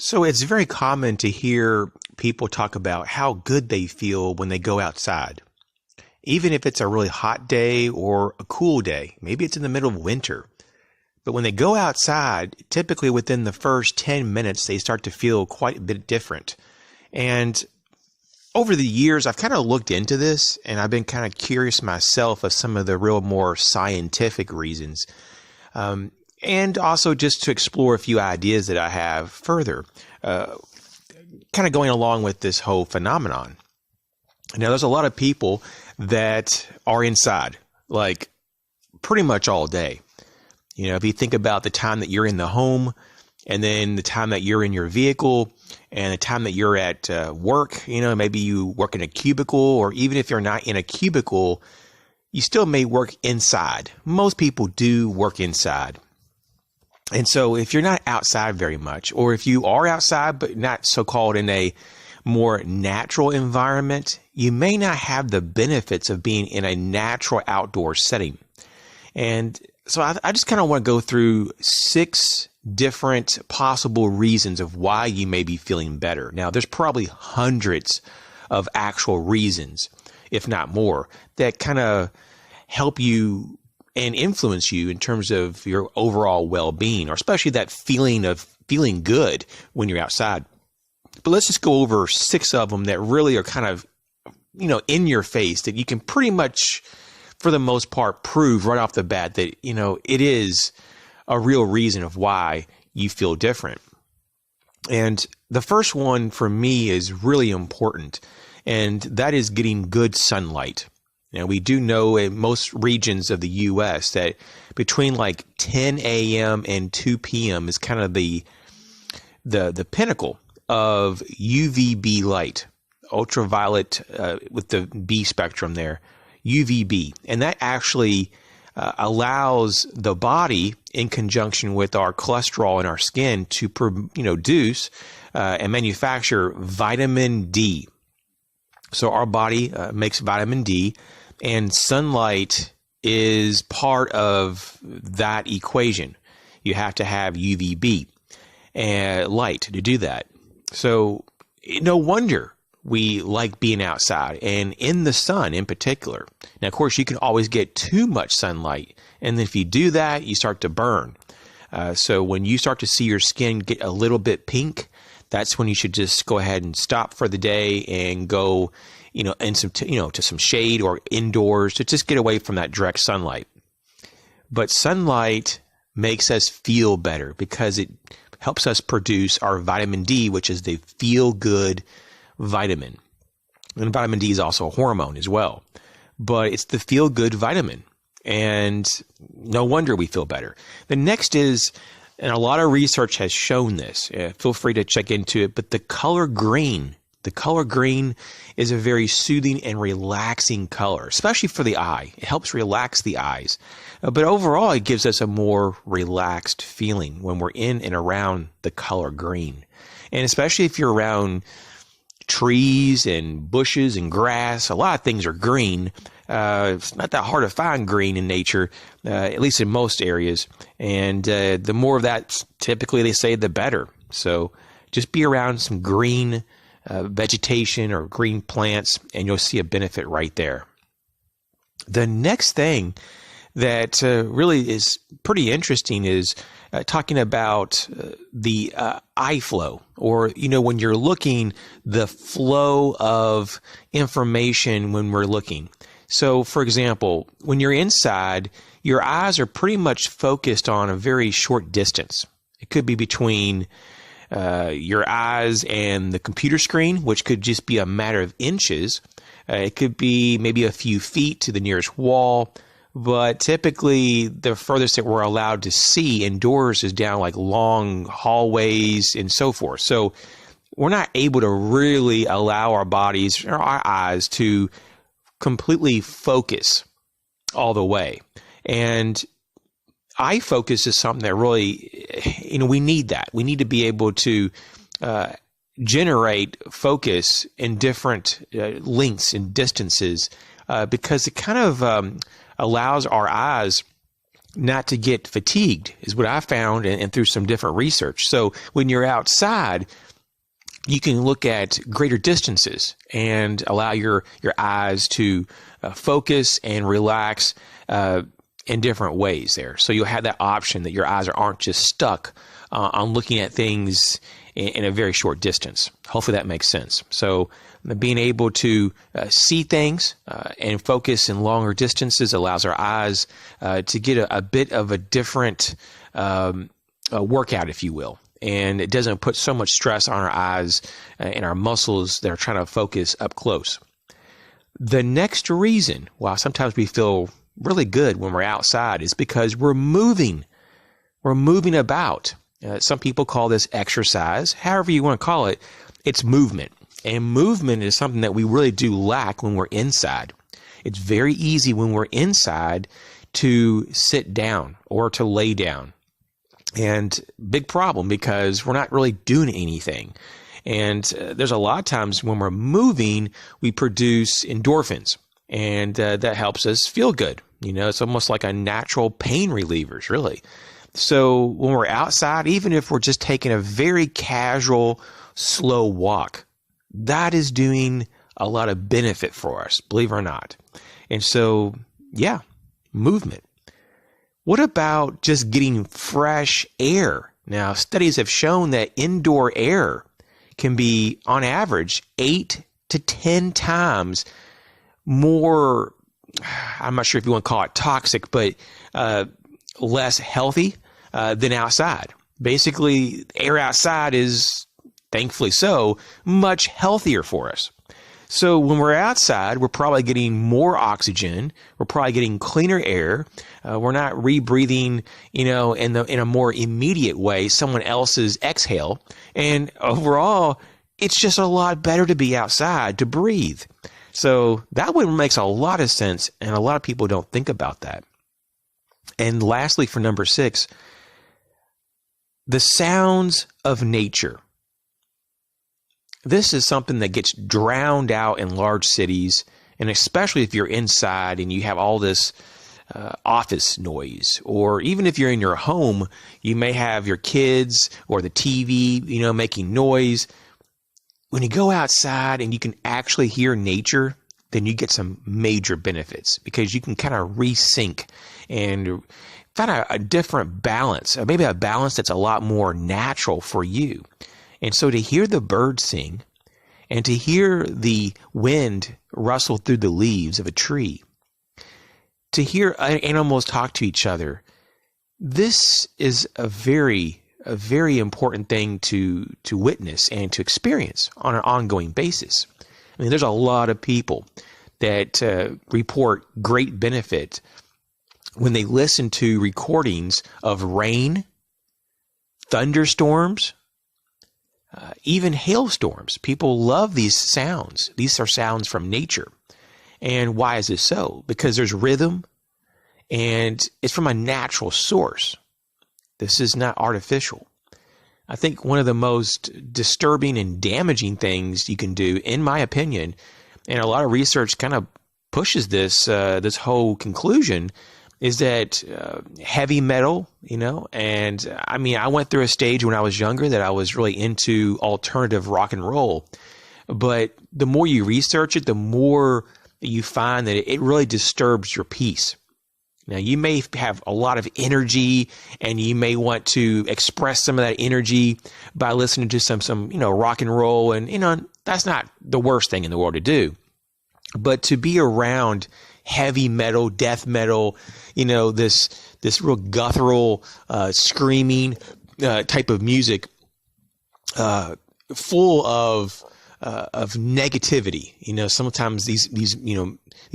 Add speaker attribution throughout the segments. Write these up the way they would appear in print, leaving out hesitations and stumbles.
Speaker 1: So it's very common to hear people talk about how good they feel when they go outside. Even if it's a really hot day or a cool day, maybe it's in the middle of winter. But when they go outside, typically within the first 10 minutes, they start to feel quite a bit different. And over the years, I've kind of looked into this, and I've been kind of curious myself of some of the real more scientific reasons. And also just to explore a few ideas that I have further, kind of going along with this whole phenomenon. Now, there's a lot of people that are inside, like pretty much all day. You know, if you think about the time that you're in the home, and then the time that you're in your vehicle, and the time that you're at work, you know, maybe you work in a cubicle, or even if you're not in a cubicle, you still may work inside. Most people do work inside. And so if you're not outside very much, or if you are outside, but not so-called in a more natural environment, you may not have the benefits of being in a natural outdoor setting. And so I just kind of want to go through 6 different possible reasons of why you may be feeling better. Now, there's probably hundreds of actual reasons, if not more, that kind of help you and influence you in terms of your overall well-being, or especially that feeling of feeling good when you're outside. But let's just go over 6 of them that really are kind of, you know, in your face, that you can pretty much, for the most part, prove right off the bat that, you know, it is a real reason of why you feel different. And the first one for me is really important, and that is getting good sunlight. Now, we do know in most regions of the U.S. that between like 10 a.m. and 2 p.m. is kind of the pinnacle of UVB light, ultraviolet with the B spectrum there, UVB. And that actually allows the body, in conjunction with our cholesterol in our skin, to produce and manufacture vitamin D. So our body makes vitamin D, and sunlight is part of that equation. You have to have UVB and light to do that. So no wonder we like being outside and in the sun in particular. Now, of course, you can always get too much sunlight, and if you do that, you start to burn. So when you start to see your skin get a little bit pink, that's when you should just go ahead and stop for the day and go, in to some shade or indoors to just get away from that direct sunlight. But sunlight makes us feel better because it helps us produce our vitamin D, which is the feel-good vitamin. And vitamin D is also a hormone as well. But it's the feel-good vitamin. And no wonder we feel better. The next is, and a lot of research has shown this, feel free to check into it, but the color green. The color green is a very soothing and relaxing color, especially for the eye. It helps relax the eyes. But overall, it gives us a more relaxed feeling when we're in and around the color green. And especially if you're around trees and bushes and grass, a lot of things are green. It's not that hard to find green in nature, at least in most areas. And the more of that, typically they say, the better. So just be around some green vegetation or green plants, and you'll see a benefit right there. The next thing that really is pretty interesting is talking about the eye flow, or, when you're looking, the flow of information when we're looking. So, for example, when you're inside, your eyes are pretty much focused on a very short distance. It could be between your eyes and the computer screen, which could just be a matter of inches. It could be maybe a few feet to the nearest wall, but typically the furthest that we're allowed to see indoors is down like long hallways and so forth. So we're not able to really allow our bodies or our eyes to completely focus all the way. And eye focus is something that really, we need that. We need to be able to generate focus in different lengths and distances because it kind of allows our eyes not to get fatigued is what I found, and through some different research. So when you're outside, you can look at greater distances and allow your eyes to focus and relax in different ways there. So you'll have that option that your eyes aren't just stuck on looking at things in a very short distance. Hopefully that makes sense. So being able to see things and focus in longer distances allows our eyes to get a bit of a different workout, if you will. And it doesn't put so much stress on our eyes and our muscles that are trying to focus up close. The next reason why sometimes we feel really good when we're outside is because we're moving. We're moving about. Some people call this exercise. However you want to call it, it's movement. And movement is something that we really do lack when we're inside. It's very easy when we're inside to sit down or to lay down. And big problem because we're not really doing anything. And there's a lot of times when we're moving, we produce endorphins, and that helps us feel good. You know, it's almost like a natural pain relievers, really. So when we're outside, even if we're just taking a very casual, slow walk, that is doing a lot of benefit for us, believe it or not. And so, yeah, movement. What about just getting fresh air? Now, studies have shown that indoor air can be, on average, 8 to 10 times more, I'm not sure if you want to call it toxic, but less healthy than outside. Basically, air outside is, thankfully so, much healthier for us. So when we're outside, we're probably getting more oxygen. We're probably getting cleaner air. We're not rebreathing, in a more immediate way, someone else's exhale. And overall, it's just a lot better to be outside to breathe. So that one makes a lot of sense, and a lot of people don't think about that. And lastly, for number 6, the sounds of nature. This is something that gets drowned out in large cities, and especially if you're inside and you have all this office noise, or even if you're in your home, you may have your kids or the TV, making noise. When you go outside and you can actually hear nature, then you get some major benefits because you can kind of resync and find a different balance, or maybe a balance that's a lot more natural for you. And so to hear the birds sing and to hear the wind rustle through the leaves of a tree, to hear animals talk to each other, this is a very important thing to witness and to experience on an ongoing basis. I mean, there's a lot of people that report great benefit when they listen to recordings of rain, thunderstorms, even hailstorms. People love these sounds. These are sounds from nature. And why is this so? Because there's rhythm, and it's from a natural source. This is not artificial. I think one of the most disturbing and damaging things you can do, in my opinion, and a lot of research kind of pushes this whole conclusion, is that heavy metal, and I mean, I went through a stage when I was younger that I was really into alternative rock and roll. But the more you research it, the more you find that it really disturbs your peace. Now, you may have a lot of energy, and you may want to express some of that energy by listening to some rock and roll, and that's not the worst thing in the world to do. But to be around heavy metal, death metal, this real guttural, screaming type of music, full of negativity. Sometimes these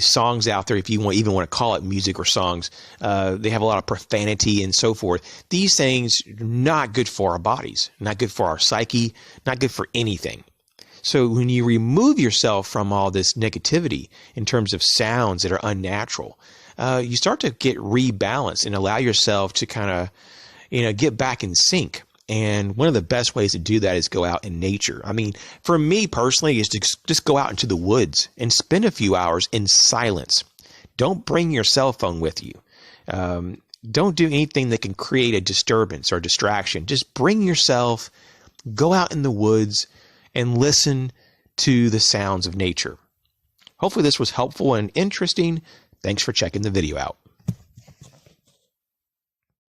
Speaker 1: songs out there, if you even want to call it music or songs, they have a lot of profanity and so forth. These things are not good for our bodies, not good for our psyche, not good for anything. So when you remove yourself from all this negativity in terms of sounds that are unnatural, you start to get rebalanced and allow yourself to kind of, get back in sync. And one of the best ways to do that is go out in nature. I mean, for me personally, is to just go out into the woods and spend a few hours in silence. Don't bring your cell phone with you. Don't do anything that can create a disturbance or distraction. Just bring yourself, go out in the woods, and listen to the sounds of nature. Hopefully this was helpful and interesting. Thanks for checking the video out.